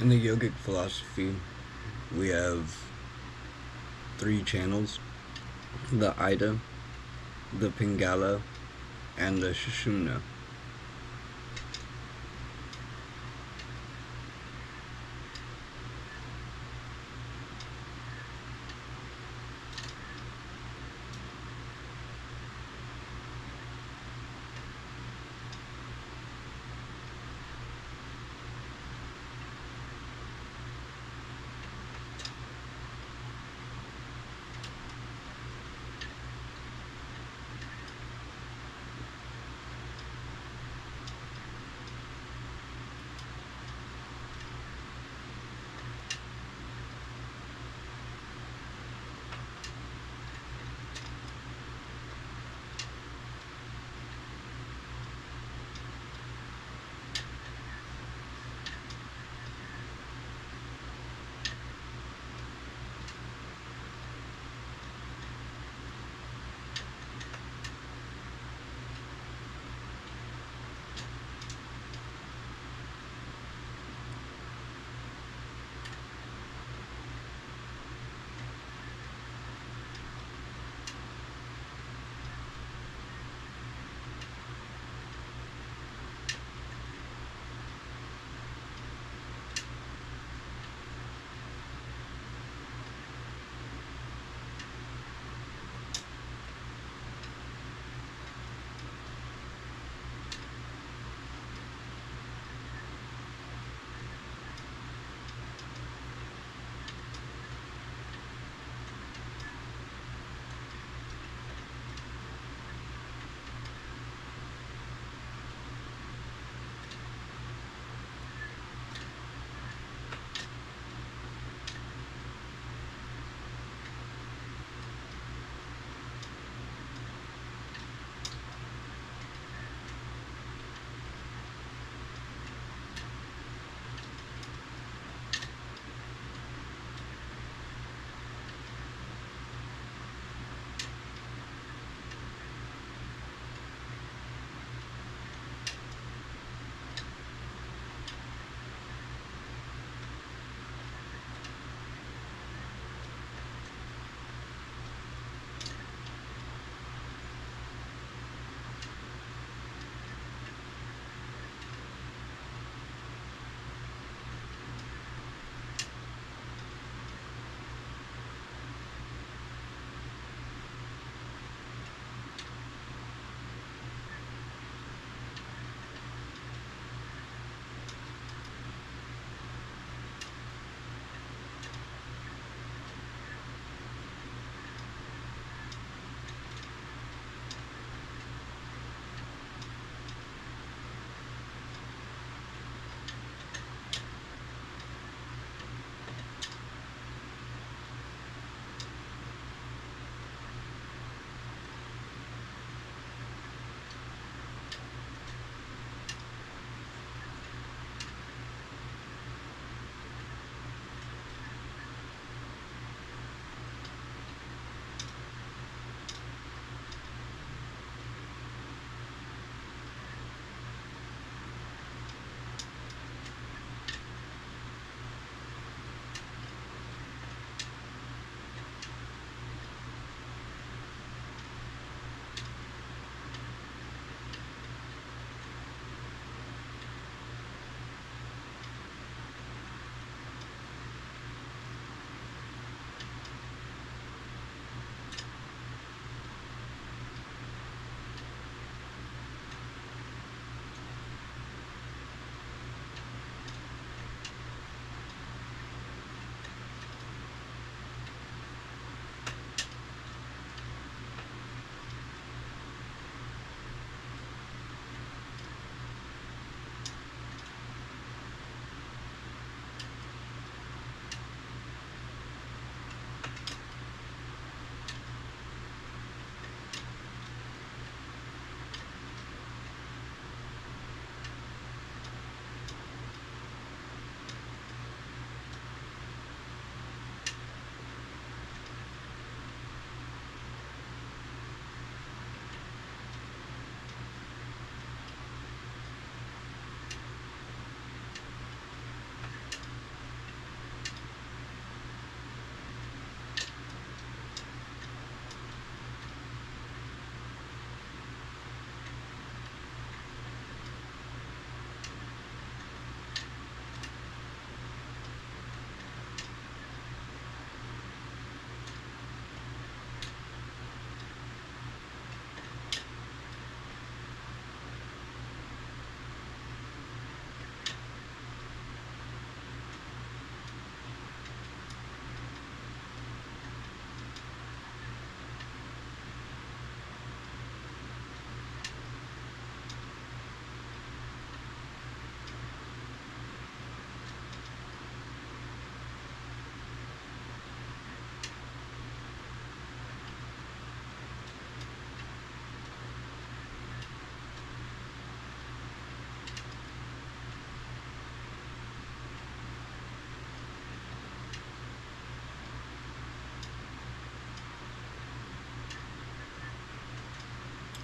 In the yogic philosophy, we have three channels: the Ida, the Pingala, and the Sushumna.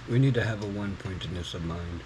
We need to have a one-pointedness of mind.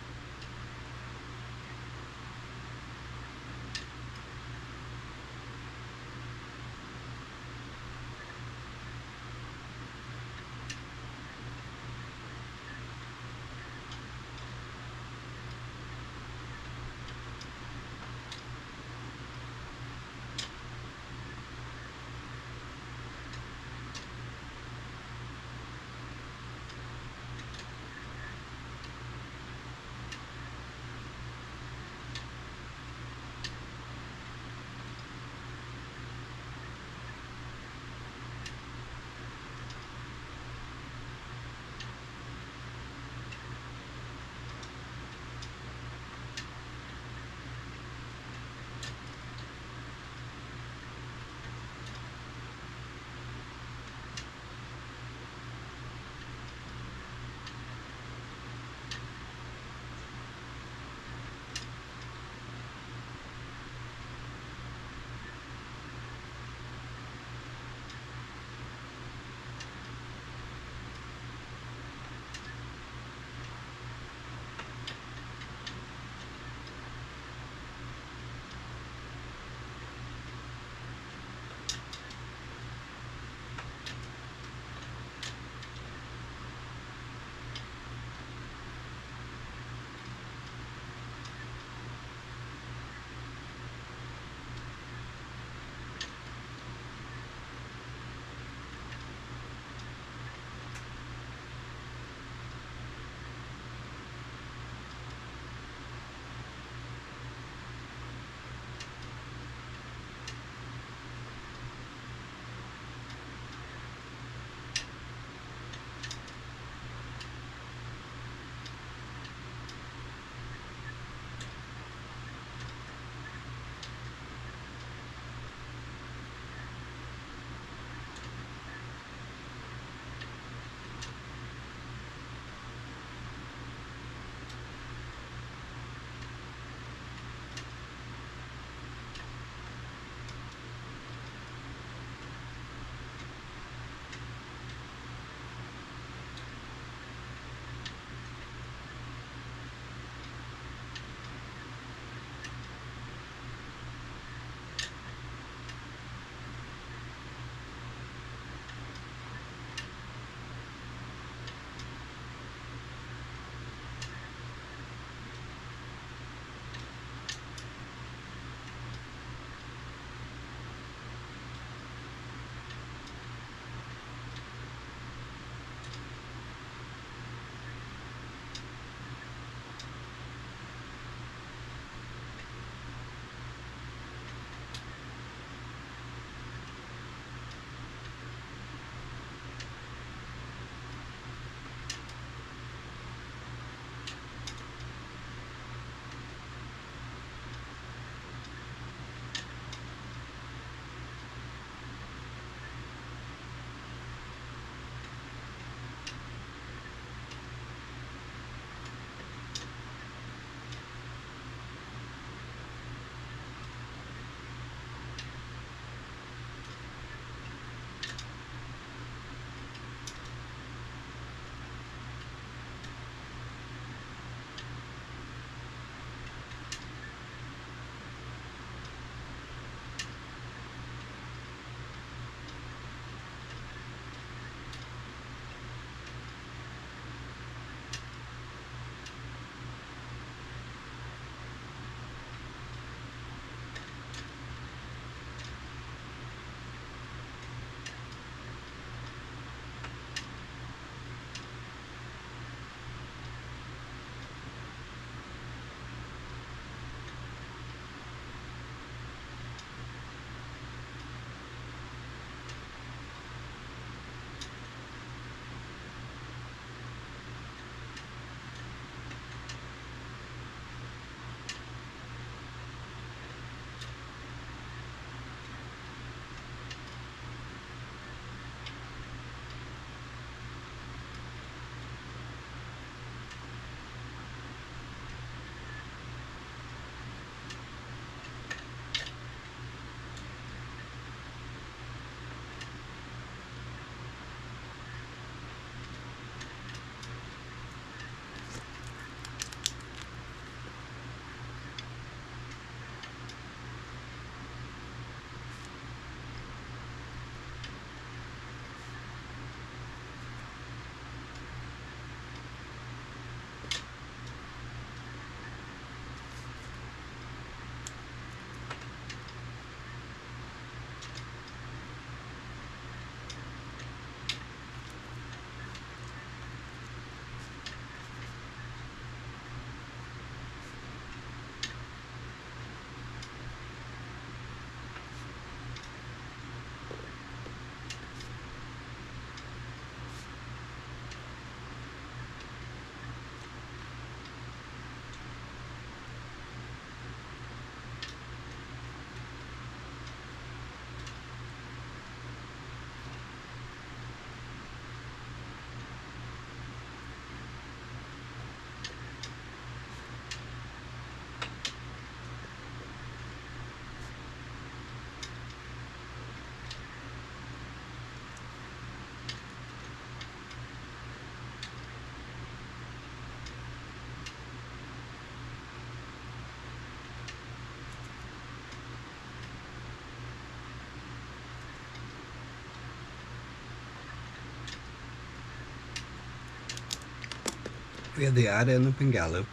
We have the Ada and the Pingala,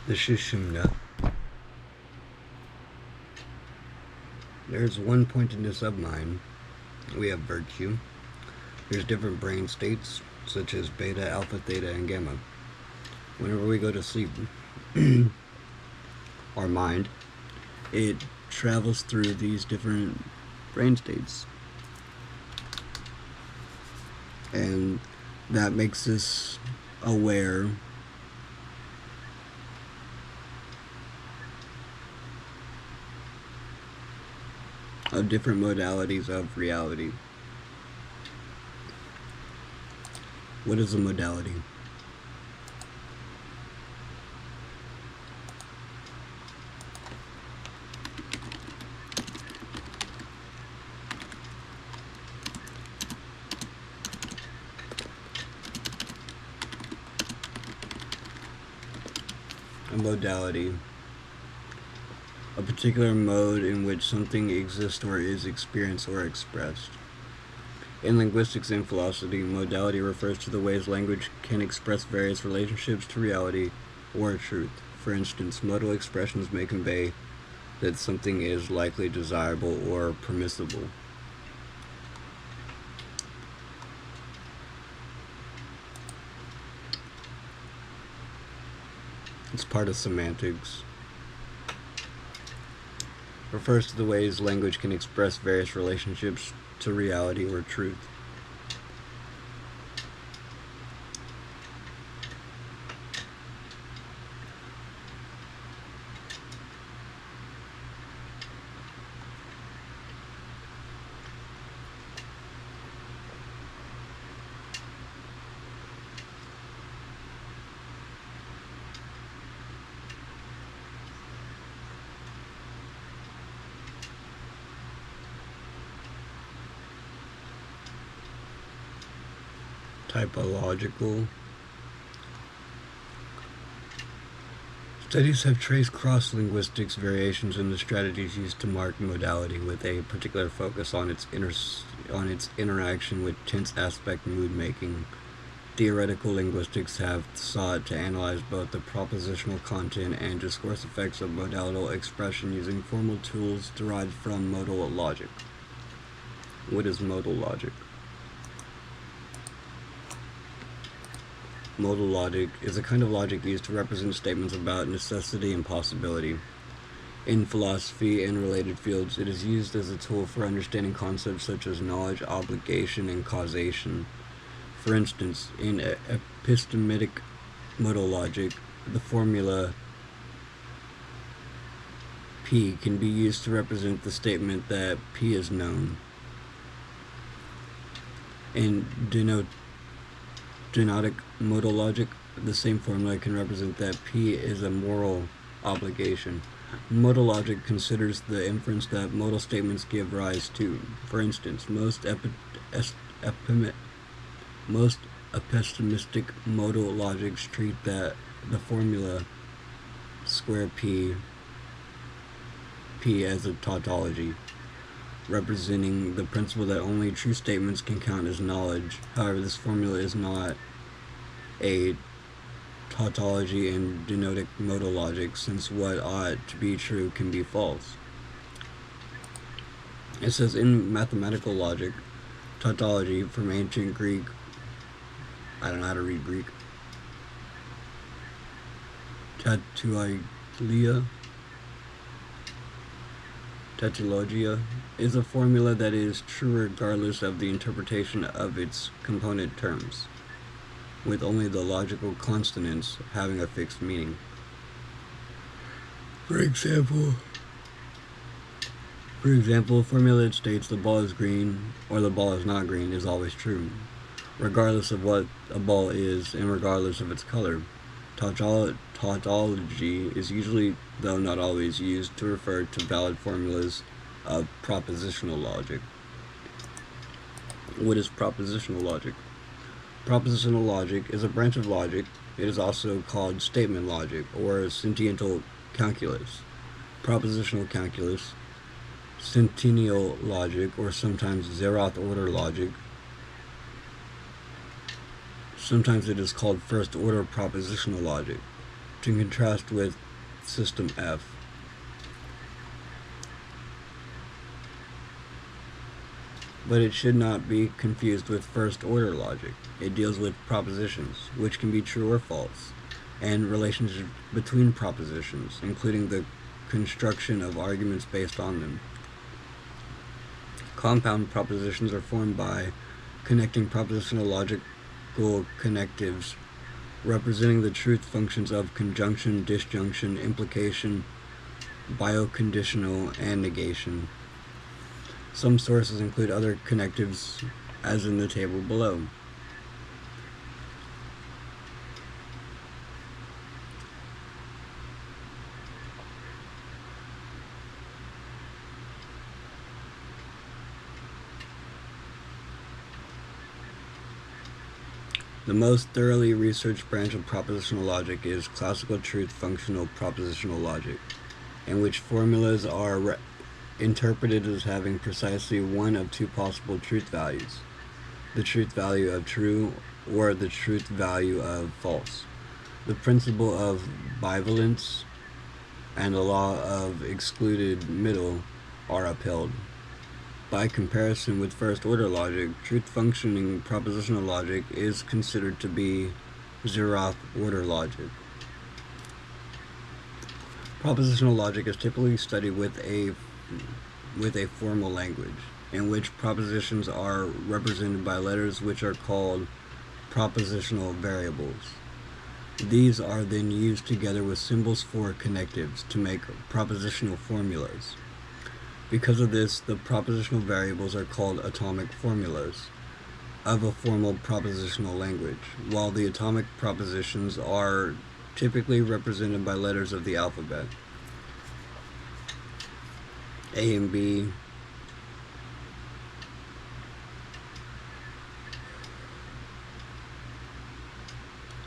the Sushumna. There's one pointedness of mind. We have virtue. There's different brain states, such as beta, alpha, theta, and gamma. Whenever we go to sleep, our mind, it travels through these different brain states. And that makes us aware of different modalities of reality. What is a modality? A modality, a particular mode in which something exists or is experienced or expressed. In linguistics and philosophy, modality refers to the ways language can express various relationships to reality or truth. For instance, modal expressions may convey that something is likely desirable or permissible. It's part of semantics. Refers to the ways language can express various relationships to reality or truth. Typological. Studies have traced cross-linguistics variations in the strategies used to mark modality, with a particular focus on its interaction with tense aspect mood making. Theoretical linguistics have sought to analyze both the propositional content and discourse effects of modal expression using formal tools derived from modal logic. What is modal logic? Modal logic is a kind of logic used to represent statements about necessity and possibility. In philosophy and related fields, it is used as a tool for understanding concepts such as knowledge, obligation, and causation. For instance, in epistemic modal logic, the formula P can be used to represent the statement that P is known. In denotic modal logic, the same formula can represent that P is a moral obligation. Modal logic considers the inference that modal statements give rise to. For instance, most epistemic modal logics treat that the formula square P as a tautology, representing the principle that only true statements can count as knowledge. However, this formula is not a tautology in denotic modal logic, since what ought to be true can be false. It says in mathematical logic, tautology from ancient Greek, I don't know how to read Greek, tautologia is a formula that is true regardless of the interpretation of its component terms, with only the logical consonants having a fixed meaning. For example, a formula that states the ball is green or the ball is not green is always true, regardless of what a ball is and regardless of its color. Tautology is usually, though not always, used to refer to valid formulas of propositional logic. What is propositional logic? Propositional logic is a branch of logic. It is also called statement logic or sentiential calculus, propositional calculus, centennial logic, or sometimes zeroth order logic, Sometimes it is called first-order propositional logic, to contrast with System F. But it should not be confused with first-order logic. It deals with propositions, which can be true or false, and relationships between propositions, including the construction of arguments based on them. Compound propositions are formed by connecting propositional logical connectives representing the truth functions of conjunction, disjunction, implication, bioconditional, and negation. Some sources include other connectives as in the table below. The most thoroughly researched branch of propositional logic is classical truth functional propositional logic, in which formulas are interpreted as having precisely one of two possible truth values: the truth value of true or the truth value of false. The principle of bivalence and the law of excluded middle are upheld. By comparison with first-order logic, truth-functioning propositional logic is considered to be zeroth-order logic. Propositional logic is typically studied with a formal language, in which propositions are represented by letters which are called propositional variables. These are then used together with symbols for connectives to make propositional formulas. Because of this, the propositional variables are called atomic formulas of a formal propositional language, while the atomic propositions are typically represented by letters of the alphabet: A and B,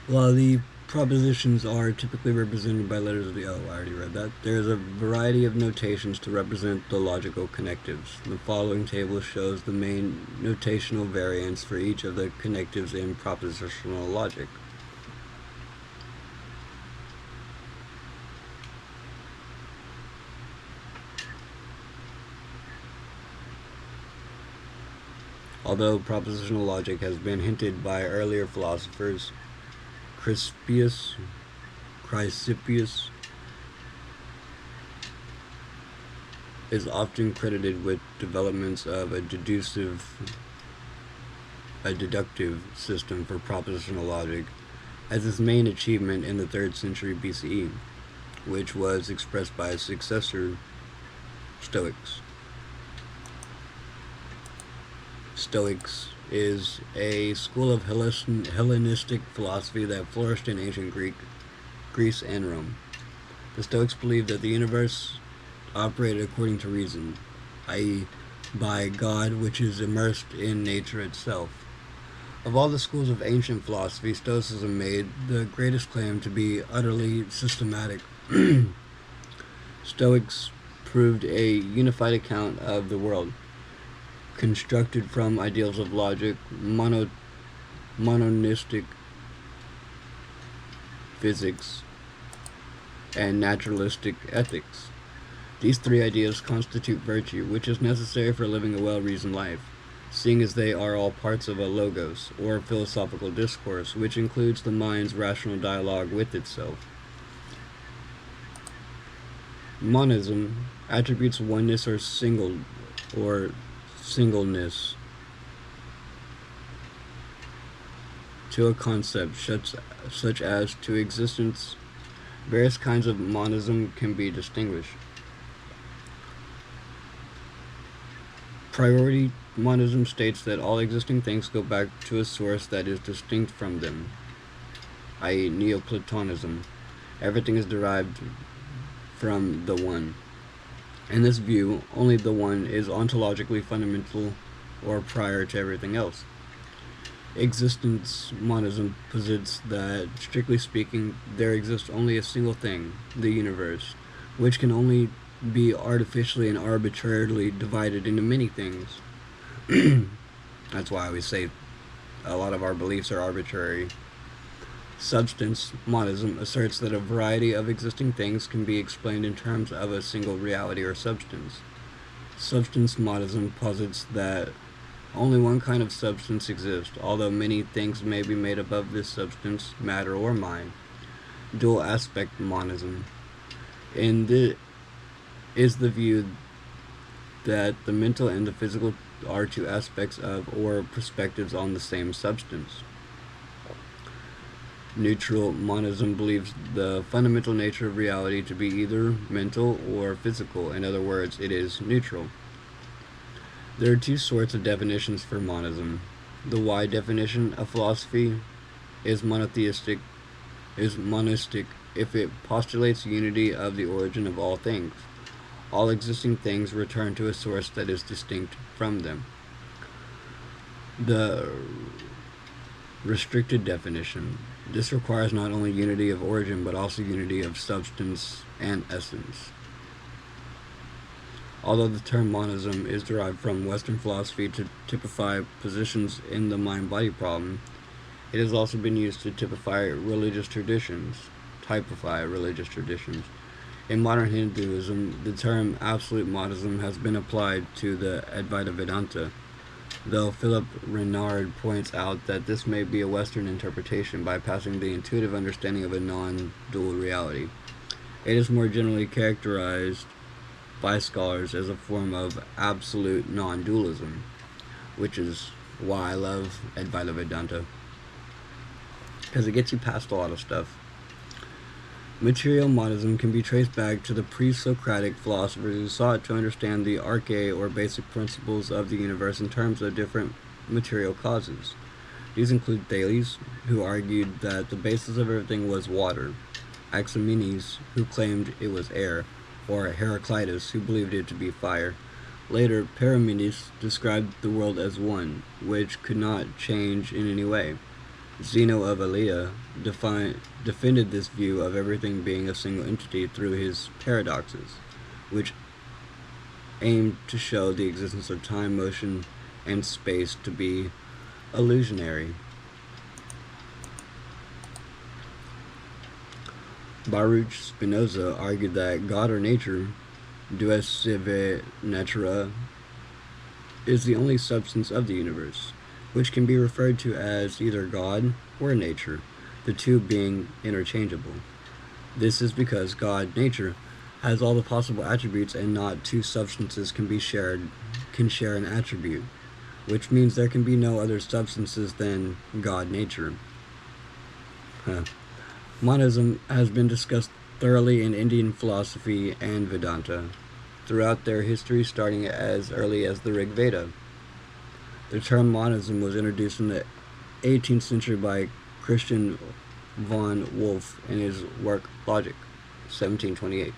while the propositions are typically represented by letters of the... I already read that. There is a variety of notations to represent the logical connectives. The following table shows the main notational variants for each of the connectives in propositional logic. Although propositional logic has been hinted by earlier philosophers, Chrysippus is often credited with developments of a deductive system for propositional logic as his main achievement in the 3rd century BCE, which was expressed by his successor, Stoics. Stoics is a school of Hellenistic philosophy that flourished in ancient Greece and Rome. The Stoics believed that the universe operated according to reason, i.e., by God, which is immersed in nature itself. Of all the schools of ancient philosophy, Stoicism made the greatest claim to be utterly systematic. Stoics proved a unified account of the world, constructed from ideals of logic, monistic physics, and naturalistic ethics. These three ideas constitute virtue, which is necessary for living a well-reasoned life, seeing as they are all parts of a logos, or philosophical discourse, which includes the mind's rational dialogue with itself. Monism attributes oneness or singleness to a concept such as to existence. Various kinds of monism can be distinguished. Priority monism states that all existing things go back to a source that is distinct from them, i.e. Neoplatonism. Everything is derived from the One. In this view, only the One is ontologically fundamental or prior to everything else. Existence monism posits that, strictly speaking, there exists only a single thing, the universe, which can only be artificially and arbitrarily divided into many things. That's why I always say a lot of our beliefs are arbitrary. Substance monism asserts that a variety of existing things can be explained in terms of a single reality or substance. Substance monism posits that only one kind of substance exists, although many things may be made up of this substance, matter, or mind. Dual aspect monism is the view that the mental and the physical are two aspects of or perspectives on the same substance. Neutral monism believes the fundamental nature of reality to be either mental or physical. In other words, it is neutral. There are two sorts of definitions for monism. The wide definition of philosophy is monistic if it postulates unity of the origin of all things. All existing things return to a source that is distinct from them. The restricted definition. This requires not only unity of origin, but also unity of substance and essence. Although the term monism is derived from Western philosophy to typify positions in the mind-body problem, it has also been used to typify religious traditions. In modern Hinduism, the term absolute monism has been applied to the Advaita Vedanta, though Philip Renard points out that this may be a Western interpretation bypassing the intuitive understanding of a non-dual reality. It is more generally characterized by scholars as a form of absolute non-dualism, which is why I love Advaita Vedanta, because it gets you past a lot of stuff. Material monism can be traced back to the pre-Socratic philosophers who sought to understand the arche, or basic principles of the universe, in terms of different material causes. These include Thales, who argued that the basis of everything was water, Anaximenes, who claimed it was air, or Heraclitus, who believed it to be fire. Later, Parmenides described the world as one, which could not change in any way. Zeno of Elea defended this view of everything being a single entity through his paradoxes, which aimed to show the existence of time, motion, and space to be illusionary. Baruch Spinoza argued that God, or nature, Deus sive natura, is the only substance of the universe, which can be referred to as either God or nature, the two being interchangeable. This is because God, nature, has all the possible attributes, and not two substances can share an attribute, which means there can be no other substances than God, nature. Monism has been discussed thoroughly in Indian philosophy and Vedanta throughout their history, starting as early as the Rig Veda. The term monism was introduced in the 18th century by Christian von Wolff in his work Logic, 1728.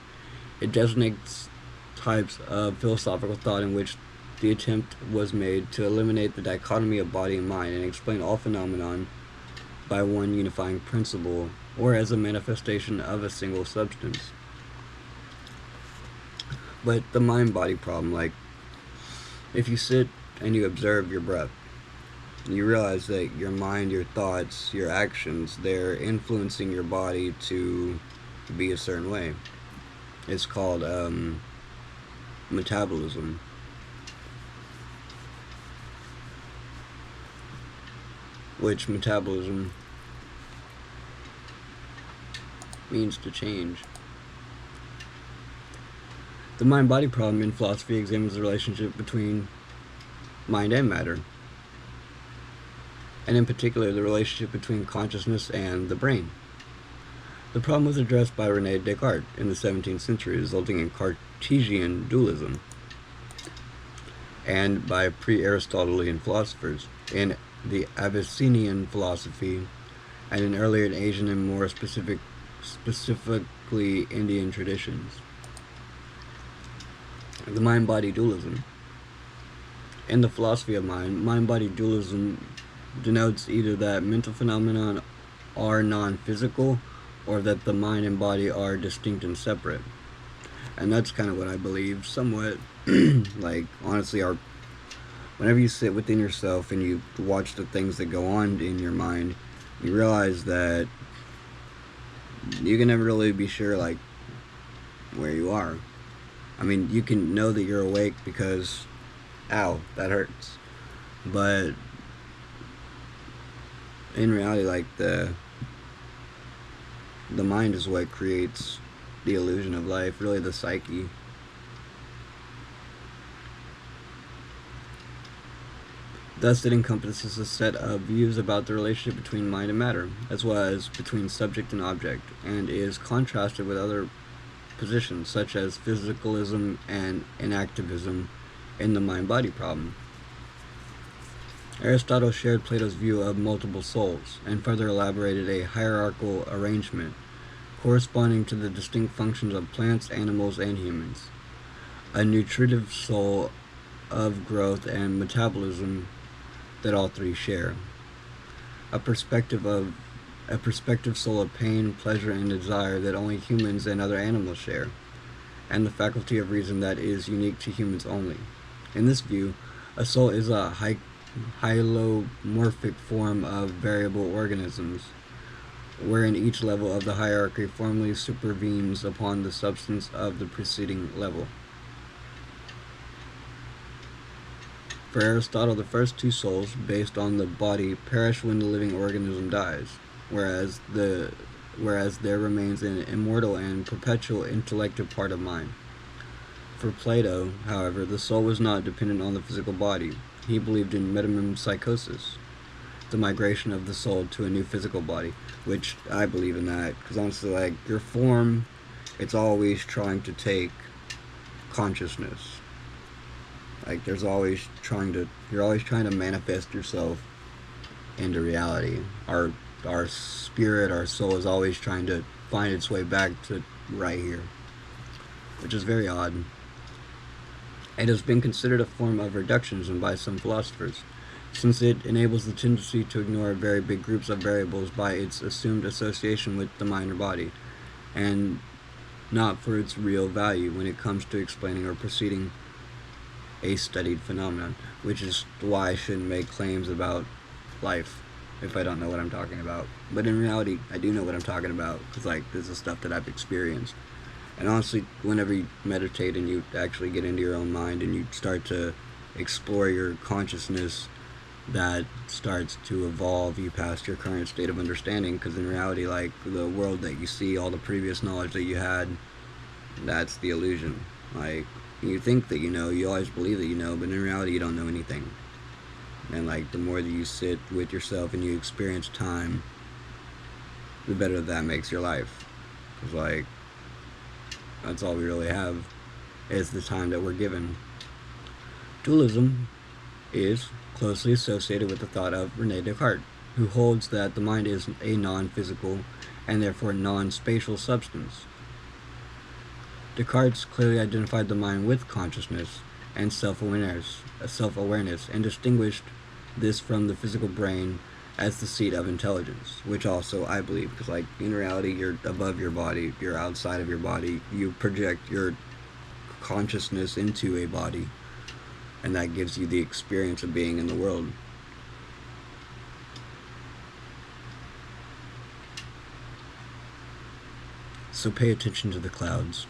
It designates types of philosophical thought in which the attempt was made to eliminate the dichotomy of body and mind and explain all phenomenon by one unifying principle, or as a manifestation of a single substance. But the mind-body problem, like, if you sit and you observe your breath, you realize that your mind, your thoughts, your actions, they're influencing your body to be a certain way. It's called metabolism. Which metabolism means to change. The mind-body problem in philosophy examines the relationship between mind and matter, and in particular the relationship between consciousness and the brain. The problem was addressed by René Descartes in the 17th century, resulting in Cartesian dualism, and by pre-Aristotelian philosophers in the Avicennian philosophy, and in earlier Asian and more specifically Indian traditions. The mind-body dualism. In the philosophy of mind-body dualism denotes either that mental phenomena are non-physical, or that the mind and body are distinct and separate. And that's kind of what I believe, somewhat. Like, honestly, our whenever you sit within yourself and you watch the things that go on in your mind, you realize that you can never really be sure, like, where you are. I mean, you can know that you're awake because, ow, that hurts. But in reality, like, the mind is what creates the illusion of life, really the psyche. Thus, it encompasses a set of views about the relationship between mind and matter, as well as between subject and object, and is contrasted with other positions such as physicalism and inactivism in the mind-body problem. Aristotle shared Plato's view of multiple souls, and further elaborated a hierarchical arrangement corresponding to the distinct functions of plants, animals, and humans. A nutritive soul of growth and metabolism that all three share. A perspective soul of pain, pleasure, and desire that only humans and other animals share, and the faculty of reason that is unique to humans only. In this view, a soul is a hylomorphic form of variable organisms, wherein each level of the hierarchy formally supervenes upon the substance of the preceding level. For Aristotle, the first two souls, based on the body, perish when the living organism dies, whereas there remains an immortal and perpetual intellective part of mind. For Plato, however, the soul was not dependent on the physical body. He believed in metempsychosis, the migration of the soul to a new physical body, which I believe in that, because honestly, like, your form, it's always trying to take consciousness. Like, you're always trying to manifest yourself into reality. Our spirit, our soul is always trying to find its way back to right here, which is very odd. It has been considered a form of reductionism by some philosophers, since it enables the tendency to ignore very big groups of variables by its assumed association with the mind or body, and not for its real value when it comes to explaining or proceeding a studied phenomenon, which is why I shouldn't make claims about life if I don't know what I'm talking about. But in reality, I do know what I'm talking about, because, like, this is stuff that I've experienced. And honestly, whenever you meditate and you actually get into your own mind and you start to explore your consciousness, that starts to evolve you past your current state of understanding, because in reality, like, the world that you see, all the previous knowledge that you had, that's the illusion. Like, you think that you know, you always believe that you know, but in reality you don't know anything. And, like, the more that you sit with yourself and you experience time, the better that makes your life. Because, like, that's all we really have, is the time that we're given. Dualism is closely associated with the thought of René Descartes, who holds that the mind is a non-physical and therefore non-spatial substance. Descartes clearly identified the mind with consciousness and self-awareness, and distinguished this from the physical brain as the seat of intelligence, which also I believe, because, like, in reality, you're above your body, you're outside of your body, you project your consciousness into a body, and that gives you the experience of being in the world. So pay attention to the clouds.